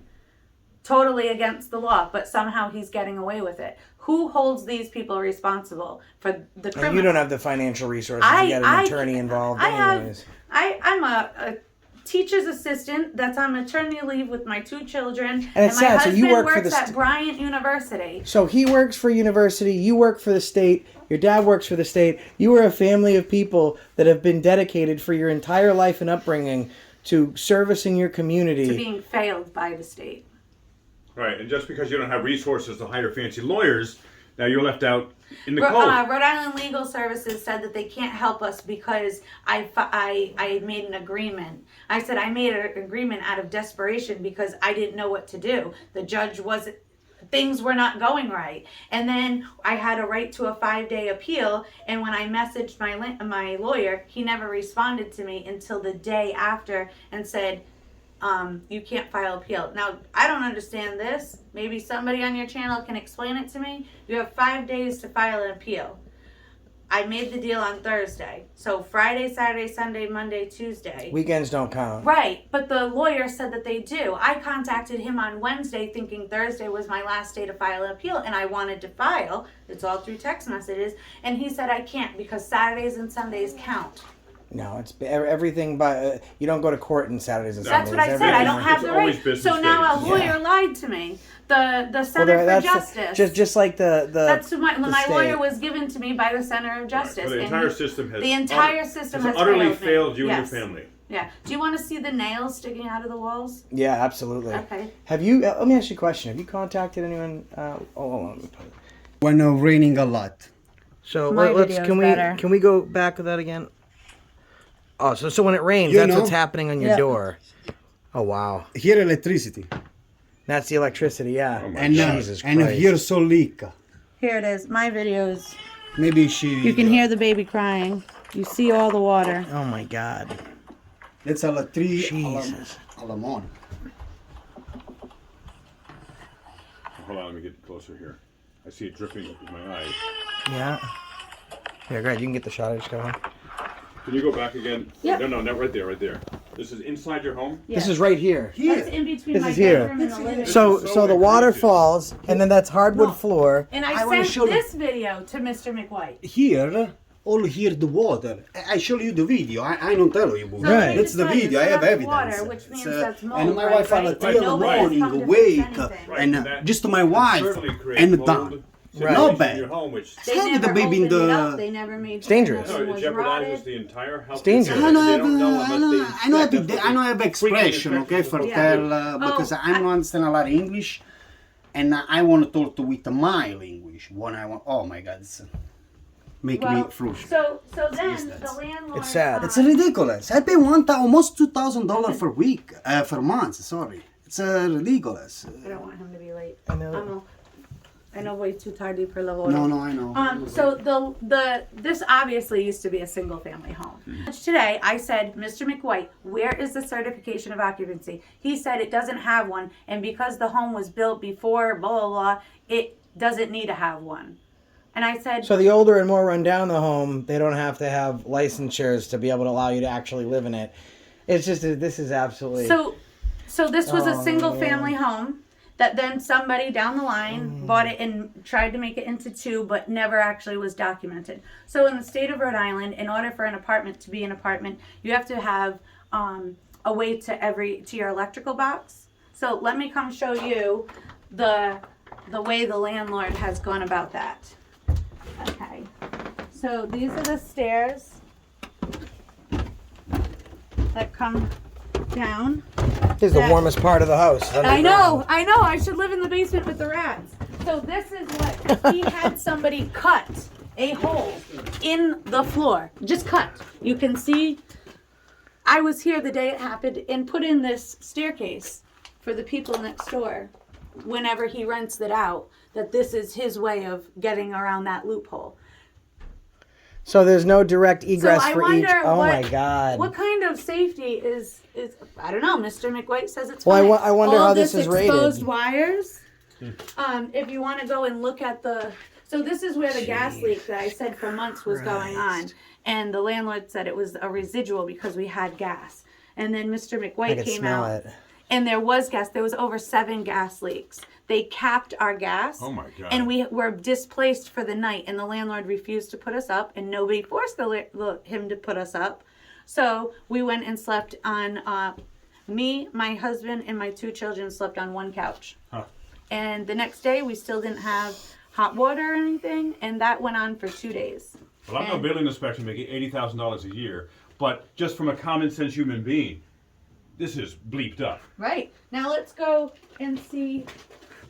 Totally against the law, but somehow he's getting away with it. Who holds these people responsible for the criminal? And you don't have the financial resources to get an attorney involved anyways. I'm a teacher's assistant that's on maternity leave with my 2 children. And it's my sad, so husband you work for works the at Bryant University. So he works for university, you work for the state, your dad works for the state. You are a family of people that have been dedicated for your entire life and upbringing to servicing your community. To being failed by the state. Right. And just because you don't have resources to hire fancy lawyers, now you're left out in the Rhode cold. Island Legal Services said that they can't help us because I made an agreement. I said I made an agreement out of desperation because I didn't know what to do. The judge wasn't. Things were not going right, and then I had a right to a 5-day appeal. And when I messaged my lawyer, he never responded to me until the day after and said, "You can't file appeal." Now I don't understand this. Maybe somebody on your channel can explain it to me. You have 5 days to file an appeal. I made the deal on Thursday, so Friday, Saturday, Sunday, Monday, Tuesday. Weekends don't count. Right, but the lawyer said that they do. I contacted him on Wednesday thinking Thursday was my last day to file an appeal, and I wanted to file. It's all through text messages, and he said I can't because Saturdays and Sundays count. No, it's everything by you don't go to court on Saturdays and That's Sundays. what I said. I don't It's have the always right. business So now a days. lawyer Yeah. lied to me. The Center for Justice. Just like the That's who my the lawyer state. was given to me by the Center of Justice. So the and entire system has the entire system has utterly failed me. failed you Yes. and your family. Yeah. Do you want to see the nails sticking out of the walls? Yeah, absolutely. Okay. Have you? Let me ask you a question. Have you contacted anyone? Hold on. Let me put it. When raining a lot. So My let's video's can we better. can we go back to that again? Oh, so when it rains, You that's know? what's happening on your Yeah. door. Oh wow, Here electricity. that's the electricity. Yeah. Oh my And Jesus and Christ. here so leak. Here it is. My videos. Maybe she. You can hear the baby crying. You see all the water. Oh my God. It's a 3 Jesus. alarm. Hold on, let me get closer here. I see it dripping with my eye. Yeah. Here, great. You can get the shot I just got on. Can you go back again? Yep. No, not right there, right there. This is inside your home? Yeah. This is right here. That's in between This my is here. bedroom and the living So room. so the water falls, and then that's hardwood floor. And I I wanna sent show you- this video to Mr. McWhite. Here, all here the water. I show you the video. I don't tell you. So let me That's just the tell you, video. so I have that's evidence. water, which means that's mold, and my right, wife at right? 3 in the Nobody has morning come to fix awake, anything. and That just my wife certainly creates and mold done. situation Not in bad. your home, which They Have never the baby in opened it the- up. They never made It's dangerous. sure no, nothing it was jeopardizes rotted. the entire health. dangerous. They I know, don't know unless they I know, inspect it. I know, I have expression, okay, for Yeah. tell because Oh, I don't understand a lot of English, and I want to talk with my language. When I want, oh my God, it's make me Well, frustrated. so then the landlord. It's sad. It's ridiculous. I pay almost $2,000 for week, for month. Sorry, it's ridiculous. I don't want him to be late. I know. I know way too tardy for la hora. No, I know. So this obviously used to be a single family home. Today I said, Mr. McWhite, where is the certification of occupancy? He said it doesn't have one, and because the home was built before blah blah blah, it doesn't need to have one. And I said, So the older and more run down the home, they don't have to have licensures to be able to allow you to actually live in it. It's just this is absolutely. so this was a Oh, single man. family home that then somebody down the line bought it and tried to make it into two, but never actually was documented. So in the state of Rhode Island, in order for an apartment to be an apartment, you have to have a way to your electrical box. So let me come show you the way the landlord has gone about that. Okay, so these are the stairs that come down. This is the warmest part of the house. I know. I should live in the basement with the rats. So this is what he had somebody cut a hole in the floor. Just cut. You can see. I was here the day it happened and put in this staircase for the people next door. Whenever he rents it out, that this is his way of getting around that loophole. So there's no direct egress I for wonder each. Oh what- my God. What kind of safety is I don't know. Mr. McWhite says it's Well, fine. I wonder All how this is rated. exposed wires. If you want to go and look at so this is where the gas leak that I said for months was going on, and the landlord said it was a residual because we had gas, and then Mr. I McWhite could came smell out, it. and there was gas. There was over 7 gas leaks. They capped our gas. Oh my God. And we were displaced for the night, and the landlord refused to put us up, and nobody forced him to put us up. So we went and slept on, me, my husband, and my 2 children slept on one couch. Huh. And the next day, we still didn't have hot water or anything, and that went on for 2 days. Well, I'm no building inspector making $80,000 a year, but just from a common sense human being, this is bleeped up. Right. Now let's go and see.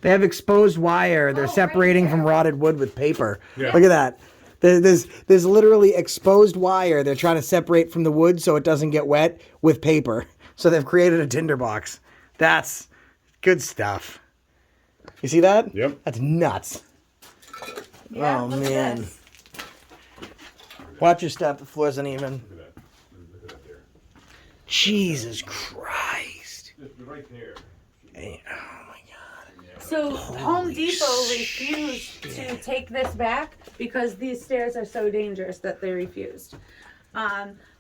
They have exposed wire. They're Oh, right separating from there. rotted wood with paper. Yeah. Look at that. There's literally exposed wire. They're trying to separate from the wood so it doesn't get wet with paper. So they've created a tinderbox. That's good stuff. You see that? Yep. That's nuts. Yeah, Oh, look at man. this. Watch your step. The floor's uneven. Look at that. Look at that there. Jesus Christ. Just right there. Hey, oh my God. So Home Depot refused to take this back because these stairs are so dangerous that they refused.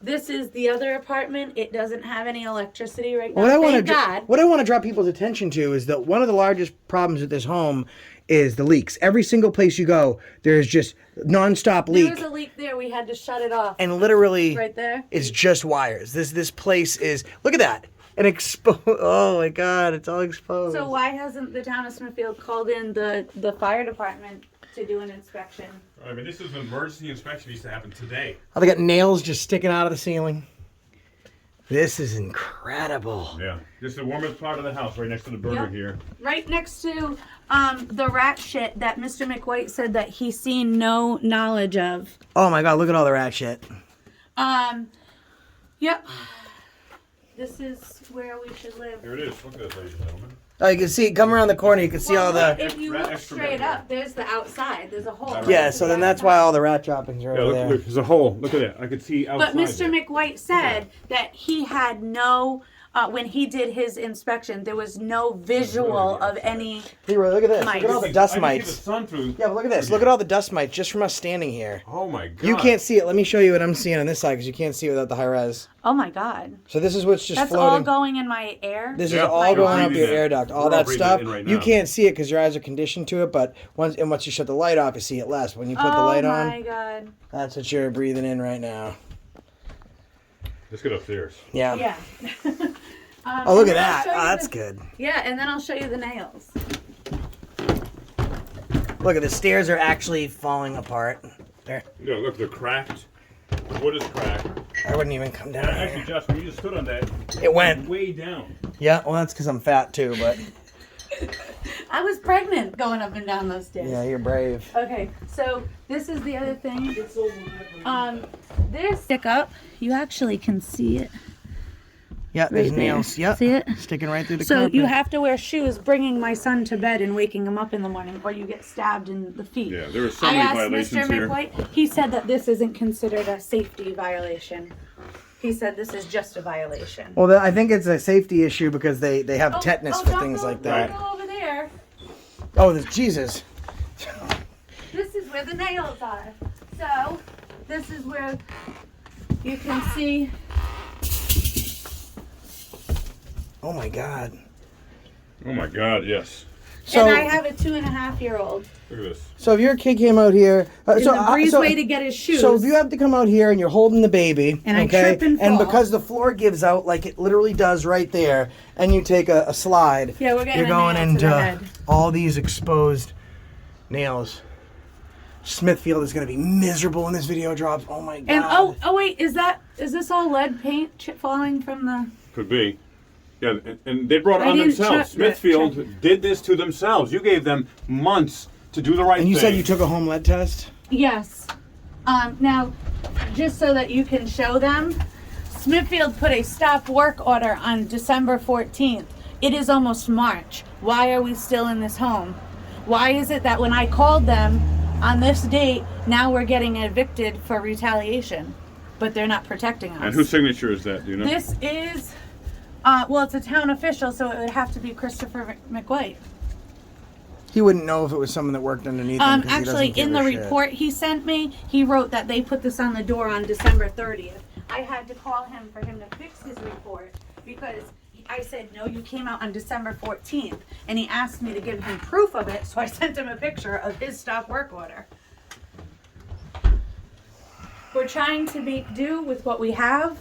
This is the other apartment. It doesn't have any electricity right now. Thank God. What I want to draw people's attention to is that one of the largest problems with this home is the leaks. Every single place you go, there's just nonstop There leak, was a leak there. We had to shut it off. and literally, Right there? it's just wires. This place is. Look at that. An exposed. Oh my God! It's all exposed. So why hasn't the town of Smithfield called in the fire department to do an inspection? I mean, this is an emergency inspection needs to happen today. Oh, they got nails just sticking out of the ceiling. This is incredible. Yeah. This is the warmest part of the house, right next to the burger Yep. here. Right next to the rat shit that Mr. McWhite said that he's seen no knowledge of. Oh my God, look at all the rat shit. Yep. This is where we should live. Here it is. Look at this, ladies and gentlemen. Oh, you can see, come around the corner, you can see all the... If you rat look excrement straight here. up, there's the outside. There's a hole. Yeah, so then that's why all the rat droppings are Yeah, over look, there. look, there's a hole. Look at that. I could see outside. But Mr. there. McWhite said that he had no, when he did his inspection, there was no visual of any. Leroy, look at this. Mites. Look at all the I dust can see mites. the sun through. Yeah, but look at this. Look at all the dust mites just from us standing here. Oh my God. You can't see it. Let me show you what I'm seeing on this side because you can't see it without the high res. Oh my God. So this is what's just That's floating. all going in my air. This is Yeah, all we're going up breathing your it. air duct. All We're all that breathing stuff. it in right You now. can't see it because your eyes are conditioned to it. But once you shut the light off, you see it less. When you put the light Oh on, my God. that's what you're breathing in right now. Let's get upstairs. Yeah. Yeah. Oh, look at and then I'll that. show you Oh, that's the- good. Yeah, and then I'll show you the nails. Look at the stairs are actually falling apart. There. Yeah, look, they're cracked. The wood is cracked. I wouldn't even come down Actually, here. Josh, when you just stood on that, It went. way down. Yeah, well, that's because I'm fat too, but I was pregnant going up and down those stairs. yeah, you're brave. Okay, so this is the other thing. This stick up, you actually can see it. Yeah, there's Right there. nails. Yep. See it? Sticking right through the So carpet. you have to wear shoes bringing my son to bed and waking him up in the morning, or you get stabbed in the feet. Yeah, there are so I many asked violations Mr. here. McWhite. He said that this isn't considered a safety violation. He said this is just a violation. Well, I think it's a safety issue because they have tetanus for don't things go- like that. Don't go over there. Oh, Jesus. This is where the nails are. So this is where you can see. Oh my God. Oh my God, yes. So, And I have a 2.5-year-old. Look at this. so if your kid came out here, In the breezeway to get his shoes. So if you have to come out here and you're holding the baby, And I okay, trip and fall. because the floor gives out like it literally does right there, and you take a slide, Yeah, we're getting you're a going nail to the into head. all these exposed nails. Smithfield is going to be miserable when this video drops. Oh my God. And oh wait, is this all lead paint falling from the? Could be. Yeah, and they brought it I on didn't themselves. check- Smithfield check. did this to themselves. You gave them months to do the right And you thing. said you took a home lead test? Yes. Now, just so that you can show them, Smithfield put a stop work order on December 14th. It is almost March. Why are we still in this home? Why is it that when I called them on this date, now we're getting evicted for retaliation, but they're not protecting us? And whose signature is that? Do you know? This is, well, it's a town official, so it would have to be Christopher McWhite. He wouldn't know if it was someone that worked underneath him. 'cause he Actually, doesn't give in the a shit. report he sent me, he wrote that they put this on the door on December 30th. I had to call him for him to fix his report because I said, no, you came out on December 14th. And he asked me to give him proof of it, so I sent him a picture of his stop work order. We're trying to make do with what we have,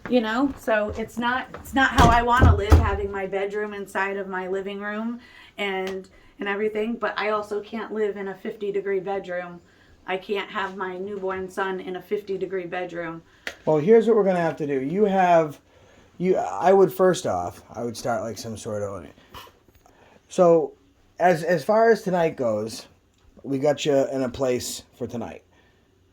you know, so it's not how I want to live, having my bedroom inside of my living room and everything, but I also can't live in a 50-degree bedroom. I can't have my newborn son in a 50-degree bedroom. Well, here's what we're gonna have to do. I would start like some sort of. So, as far as tonight goes, we got you in a place for tonight.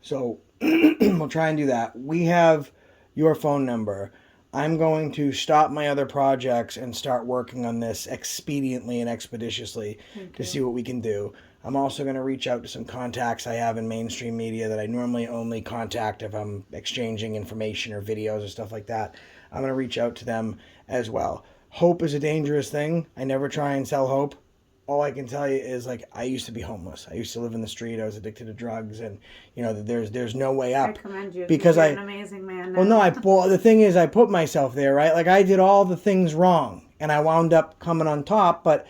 So we'll try and do that. We have your phone number. I'm going to stop my other projects and start working on this expediently and expeditiously to see what we can do. I'm also going to reach out to some contacts I have in mainstream media that I normally only contact if I'm exchanging information or videos or stuff like that. I'm going to reach out to them as well. Hope is a dangerous thing. I never try and sell hope. All I can tell you is, like, I used to be homeless. I used to live in the street. I was addicted to drugs, and you know, there's no way up. I commend you. Because You're an amazing man. Now. Well, the thing is, I put myself there, right? Like, I did all the things wrong, and I wound up coming on top, but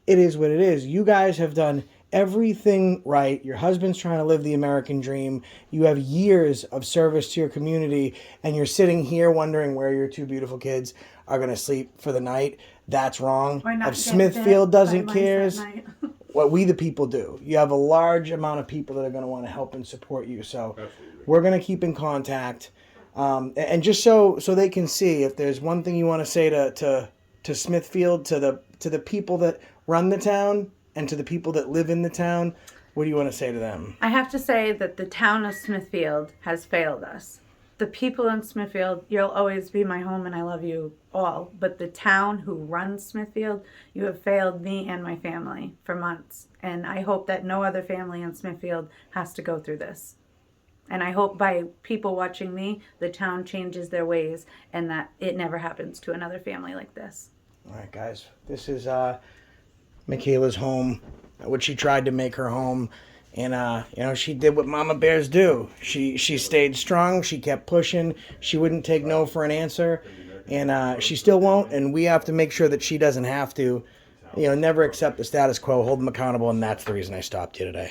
it is what it is. You guys have done everything right. Your husband's trying to live the American dream. You have years of service to your community, and you're sitting here wondering where your two beautiful kids are going to sleep for the night. That's wrong. Or not If get Smithfield bit by doesn't mice care, at night. what we the people do. You have a large amount of people that are going to want to help and support you. So we're going to keep in contact. And just so they can see, if there's one thing you want to say to Smithfield, to the people that run the town, and to the people that live in the town, what do you want to say to them? I have to say that the town of Smithfield has failed us. The people in Smithfield, you'll always be my home and I love you all. But the town who runs Smithfield, you have failed me and my family for months. And I hope that no other family in Smithfield has to go through this. And I hope by people watching me, the town changes their ways and that it never happens to another family like this. All right, guys. This is Michaela's home, what she tried to make her home. And, she did what mama bears do. She stayed strong. She kept pushing. She wouldn't take no for an answer. And she still won't. And we have to make sure that she doesn't have to. Never accept the status quo, hold them accountable. And that's the reason I stopped you today.